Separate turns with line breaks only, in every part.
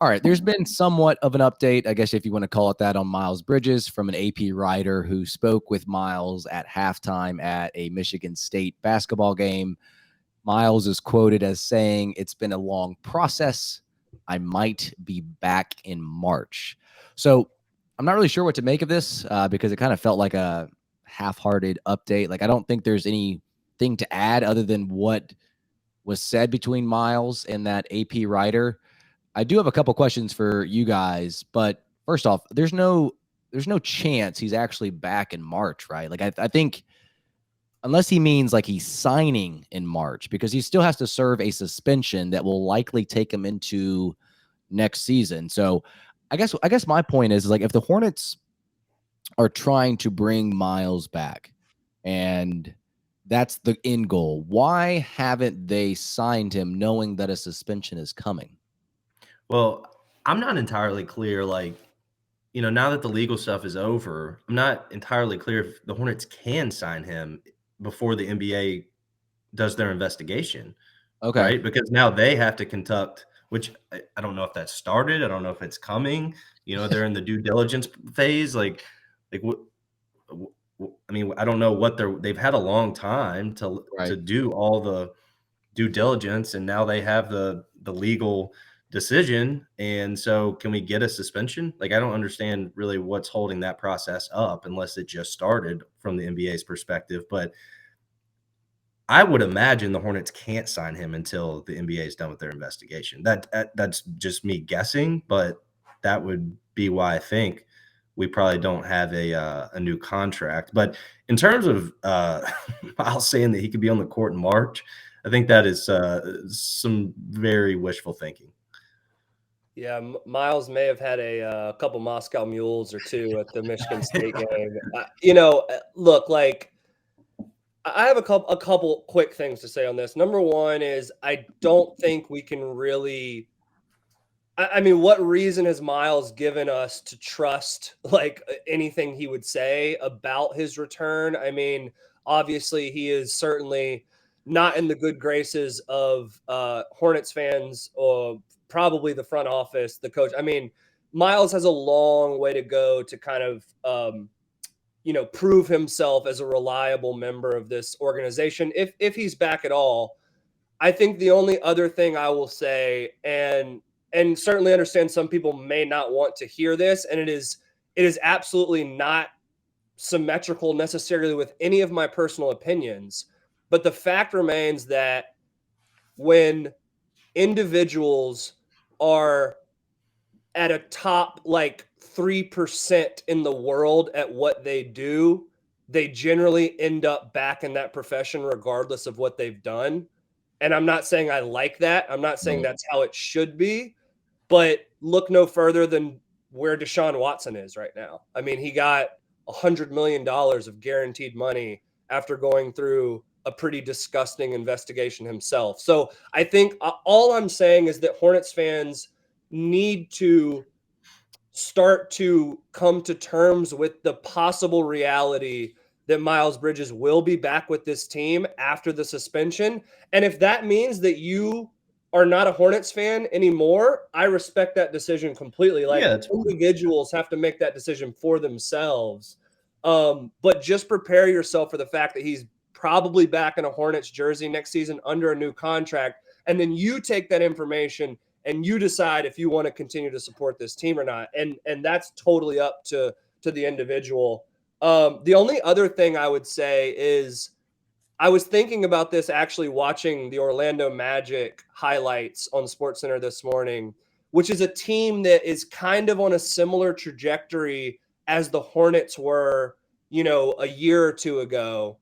All right, there's been somewhat of an update, I guess if you want to call it that, on Miles Bridges from an AP writer who spoke with Miles at halftime at a Michigan State basketball game. Miles is quoted as saying, "It's been a long process. I might be back in March." So I'm not really sure what to make of this because it kind of felt like a half-hearted update. Like, I don't think there's anything to add other than what was said between Miles and that AP writer. I do have a couple questions for you guys, but first off, there's no chance he's actually back in March, right? Like I think unless he means like he's signing in March, because he still has to serve a suspension that will likely take him into next season. So I guess my point is like if the Hornets are trying to bring Miles back and that's the end goal, why haven't they signed him knowing that a suspension is coming?
Well, I'm not entirely clear, like, now that the legal stuff is over, I'm not entirely clear if the Hornets can sign him before the NBA does their investigation,
Okay.
right? Because now they have to conduct, which I don't know if that started. I don't know if it's coming. They're in the due diligence phase. Like what? I mean, I don't know what they've had a long time to
Right.
do all the due diligence, and now they have the legal decision. And so, can we get a suspension? Like, I don't understand really what's holding that process up, unless it just started from the NBA's perspective. But I would imagine the Hornets can't sign him until the NBA is done with their investigation. That's just me guessing, but that would be why I think we probably don't have a new contract. But in terms of Miles saying that he could be on the court in March, I think that is some very wishful thinking.
Yeah, Miles may have had a couple Moscow Mules or two at the Michigan State game. Look, like I have a couple quick things to say on this. Number one is I don't think we can really. I mean, what reason has Miles given us to trust like anything he would say about his return? I mean, obviously he is certainly not in the good graces of Hornets fans or probably the front office, the coach. I mean, Miles has a long way to go to kind of prove himself as a reliable member of this organization if he's back at all. I think the only other thing I will say, and certainly understand some people may not want to hear this, and it is absolutely not symmetrical necessarily with any of my personal opinions, but the fact remains that when individuals are at a top like 3% in the world at what they do, they generally end up back in that profession regardless of what they've done. And I'm not saying I like that. I'm not saying
Right.
that's how it should be, but look no further than where Deshaun Watson is right now. I mean, he got $100 million of guaranteed money after going through a pretty disgusting investigation himself. So I think all I'm saying is that Hornets fans need to start to come to terms with the possible reality that Miles Bridges will be back with this team after the suspension. And if that means that you are not a Hornets fan anymore, I respect that decision completely.
Yeah,
Like
that's fine.
individuals have to make that decision for themselves. But just prepare yourself for the fact that he's probably back in a Hornets jersey next season under a new contract. And then you take that information and you decide if you want to continue to support this team or not. And that's totally up to the individual. The only other thing I would say is I was thinking about this actually watching the Orlando Magic highlights on SportsCenter this morning, which is a team that is kind of on a similar trajectory as the Hornets were, a year or two ago.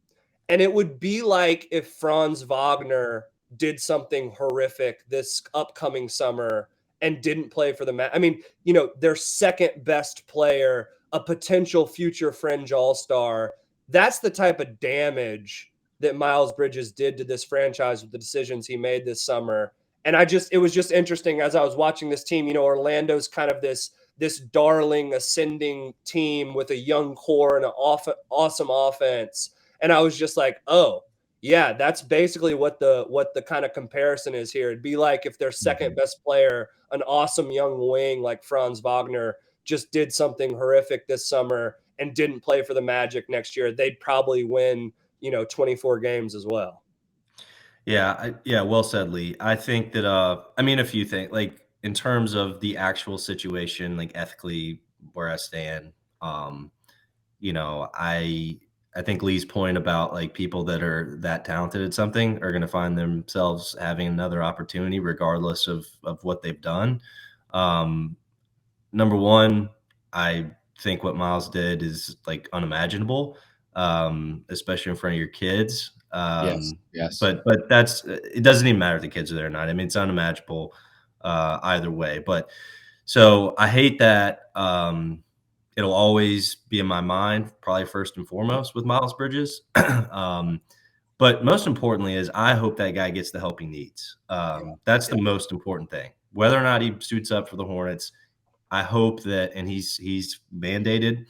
And it would be like if Franz Wagner did something horrific this upcoming summer and didn't play for the I mean, their second best player, a potential future fringe all-star. That's the type of damage that Miles Bridges did to this franchise with the decisions he made this summer. And it was just interesting as I was watching this team. Orlando's kind of this darling ascending team with a young core and an awesome offense. And I was just like, oh, Yeah, that's basically what the kind of comparison is here. It'd be like if their second best player, an awesome young wing like Franz Wagner, just did something horrific this summer and didn't play for the Magic next year, they'd probably win, 24 games as well.
Yeah, well said, Lee. I think that I mean a few things like in terms of the actual situation, like ethically where I stand, you know, I think Lee's point about like people that are that talented at something are going to find themselves having another opportunity regardless of what they've done. Um, Number one, I think what Miles did is like unimaginable, especially in front of your kids.
Yes. Yes.
But that's it doesn't even matter if the kids are there or not. I mean, it's unimaginable either way. But so I hate that. It'll always be in my mind, probably first and foremost with Miles Bridges. But most importantly is I hope that guy gets the help he needs. That's the most important thing. Whether or not he suits up for the Hornets, I hope that, and he's mandated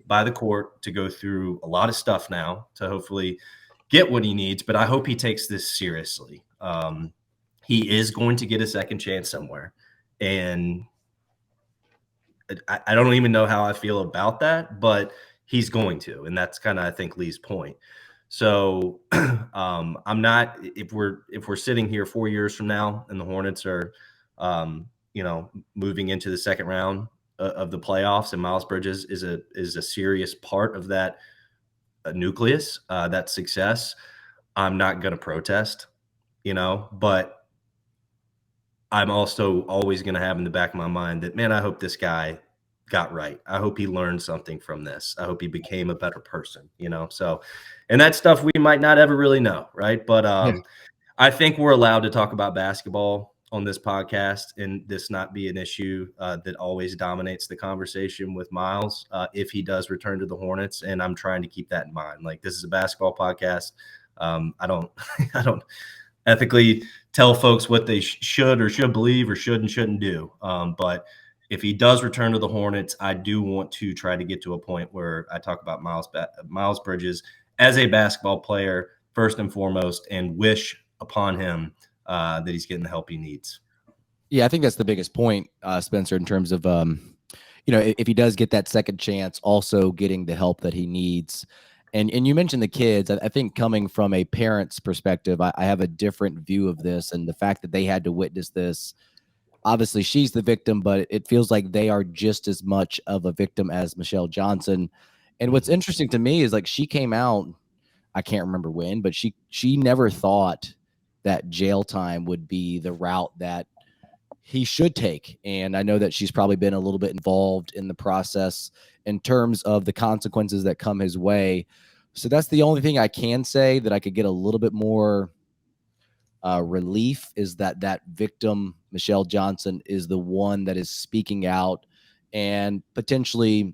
by the court to go through a lot of stuff now to hopefully get what he needs. But I hope he takes this seriously. He is going to get a second chance somewhere, and I don't even know how I feel about that, but he's going to, and that's kind of I think Lee's point. So I'm not if we're sitting here 4 years from now and the Hornets are moving into the second round of the playoffs and Miles Bridges is a serious part of that nucleus, that success. I'm not going to protest, but I'm also always going to have in the back of my mind that, man, I hope this guy got right. I hope he learned something from this. I hope he became a better person, So, and that stuff we might not ever really know, right? But I think we're allowed to talk about basketball on this podcast and this not be an issue that always dominates the conversation with Miles if he does return to the Hornets. And I'm trying to keep that in mind. Like, this is a basketball podcast. I don't I don't ethically tell folks what they should or should believe or should and shouldn't do. But if he does return to the Hornets, I do want to try to get to a point where I talk about Miles Bridges as a basketball player first and foremost, and wish upon him that he's getting the help he needs.
Yeah, I think that's the biggest point, Spencer, in terms of if he does get that second chance, also getting the help that he needs. And you mentioned the kids. I think coming from a parent's perspective, I have a different view of this, and the fact that they had to witness this. Obviously, she's the victim, but it feels like they are just as much of a victim as Michelle Johnson. And what's interesting to me is like she came out, I can't remember when, but she never thought that jail time would be the route that he should take. And I know that she's probably been a little bit involved in the process in terms of the consequences that come his way. So that's the only thing I can say that I could get a little bit more relief is that victim, Michelle Johnson, is the one that is speaking out and potentially,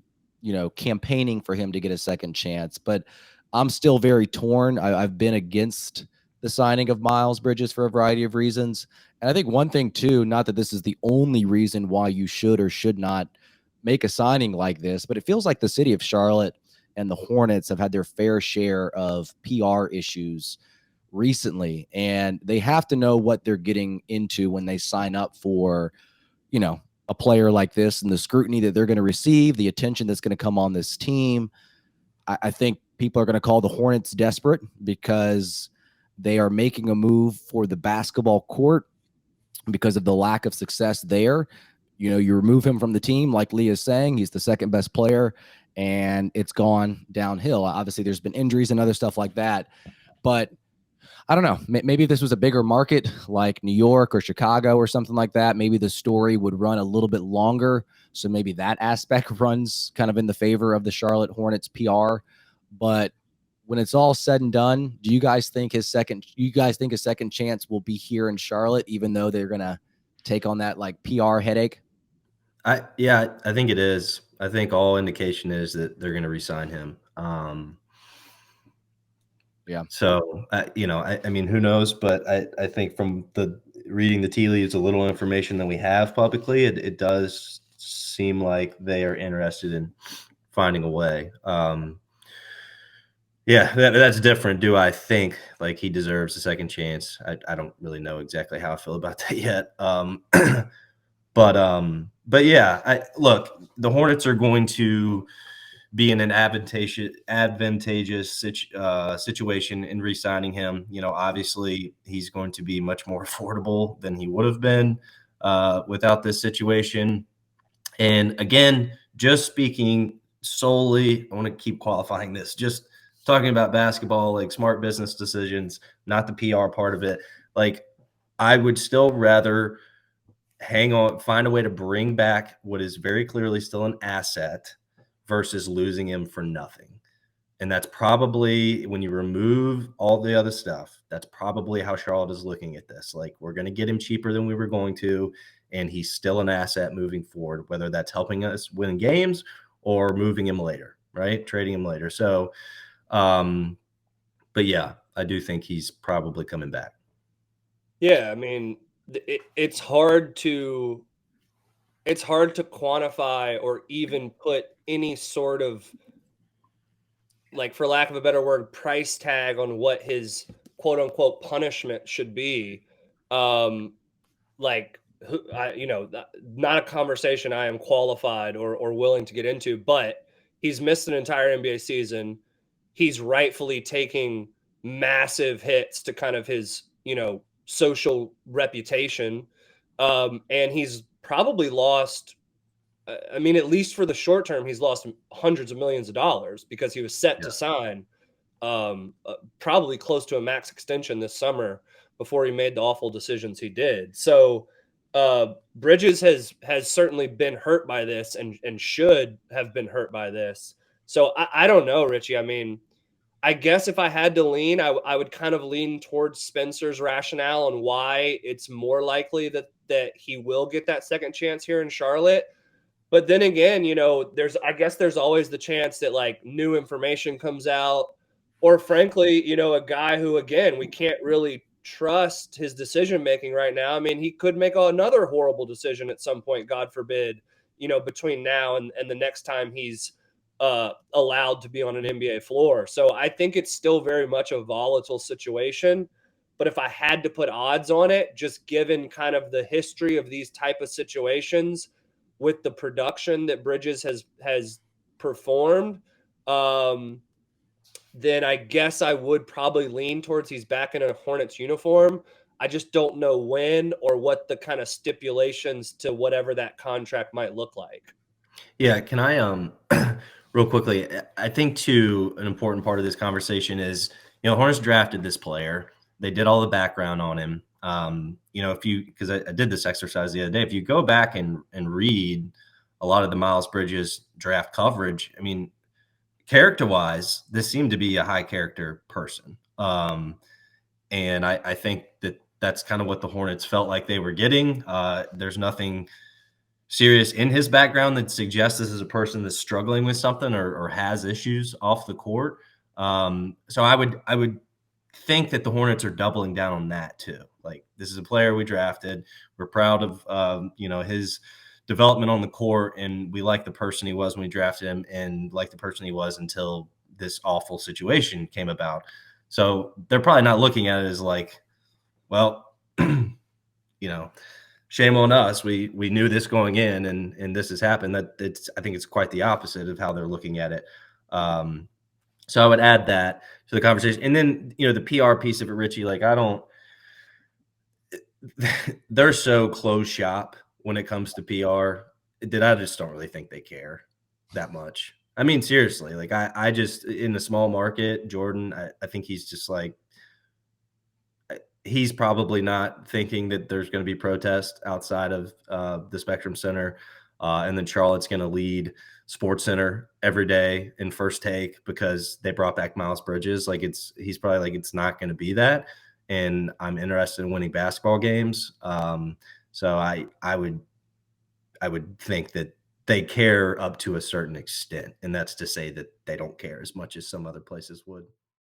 campaigning for him to get a second chance. But I'm still very torn. I've been against the signing of Miles Bridges for a variety of reasons. And I think one thing, too, not that this is the only reason why you should or should not make a signing like this, but it feels like the city of Charlotte and the Hornets have had their fair share of PR issues recently, and they have to know what they're getting into when they sign up for, a player like this and the scrutiny that they're going to receive, the attention that's going to come on this team. I think people are going to call the Hornets desperate because they are making a move for the basketball court because of the lack of success there. You remove him from the team, like Lee is saying, he's the second best player, and it's gone downhill. Obviously, there's been injuries and other stuff like that, but I don't know. Maybe if this was a bigger market like New York or Chicago or something like that, maybe the story would run a little bit longer. So maybe that aspect runs kind of in the favor of the Charlotte Hornets PR. But when it's all said and done, do you guys think his second chance will be here in Charlotte, even though they're going to take on that like PR headache?
I think it is. I think all indication is that they're going to re-sign him.
Yeah.
So, I mean, who knows? But I think from reading the tea leaves, a little information that we have publicly, it does seem like they are interested in finding a way. Yeah, that's different. Do I think like he deserves a second chance? I don't really know exactly how I feel about that yet. But yeah, look, the Hornets are going to be in an advantageous situation in re-signing him. You know, obviously he's going to be much more affordable than he would have been without this situation. And again, just speaking solely, I want to keep qualifying this, just talking about basketball, like smart business decisions, not the PR part of it. Like, I would still rather hang on, find a way to bring back what is very clearly still an asset versus losing him for nothing. And that's probably, when you remove all the other stuff, that's probably how Charlotte is looking at this. Like, we're going to get him cheaper than we were going to, and he's still an asset moving forward, whether that's helping us win games or moving him later, right? Trading him later. So, but yeah, I do think he's probably coming back.
Yeah, I mean, it's hard to quantify or even put any sort of, like, for lack of a better word, price tag on what his quote unquote punishment should be. Um, like, not a conversation I am qualified or willing to get into, but he's missed an entire NBA season. He's rightfully taking massive hits to kind of his, social reputation. And he's probably lost, I mean, at least for the short term, he's lost hundreds of millions of dollars because he was set to
Yeah.
sign probably close to a max extension this summer before he made the awful decisions he did. So Bridges has certainly been hurt by this and should have been hurt by this. So I don't know, Richie. I mean, I guess if I had to lean, I would kind of lean towards Spencer's rationale on why it's more likely that he will get that second chance here in Charlotte. But then again, I guess there's always the chance that, like, new information comes out, or frankly, a guy who, again, we can't really trust his decision making right now. I mean, he could make another horrible decision at some point, God forbid, between now and the next time he's allowed to be on an NBA floor. So I think it's still very much a volatile situation. But if I had to put odds on it, just given kind of the history of these type of situations, with the production that Bridges has performed, then I guess I would probably lean towards he's back in a Hornets uniform. I just don't know when or what the kind of stipulations to whatever that contract might look like.
Yeah, can I real quickly, I think too an important part of this conversation is, Hornets drafted this player. They did all the background on him. If you, because I did this exercise the other day, if you go back and read a lot of the Miles Bridges draft coverage, I mean, character-wise, this seemed to be a high character person. And I think that's kind of what the Hornets felt like they were getting. There's nothing serious in his background that suggests this is a person that's struggling with something or has issues off the court. So I would think that the Hornets are doubling down on that too. Like, this is a player we drafted. We're proud of his development on the court, and we like the person he was when we drafted him, and like the person he was until this awful situation came about. So they're probably not looking at it as like, well, shame on us. We knew this going in, and this has happened. I think it's quite the opposite of how they're looking at it. So I would add that to the conversation. And then, the PR piece of it, Richie, like, they're so closed shop when it comes to PR that I just don't really think they care that much. I mean, seriously, like, I just, in the small market, Jordan, I think he's just like, he's probably not thinking that there's going to be protests outside of the Spectrum Center. And then Charlotte's going to lead Sports Center every day in First Take because they brought back Miles Bridges. Like, he's probably like, it's not going to be that. And I'm interested in winning basketball games. So I would think that they care up to a certain extent. And that's to say that they don't care as much as some other places would.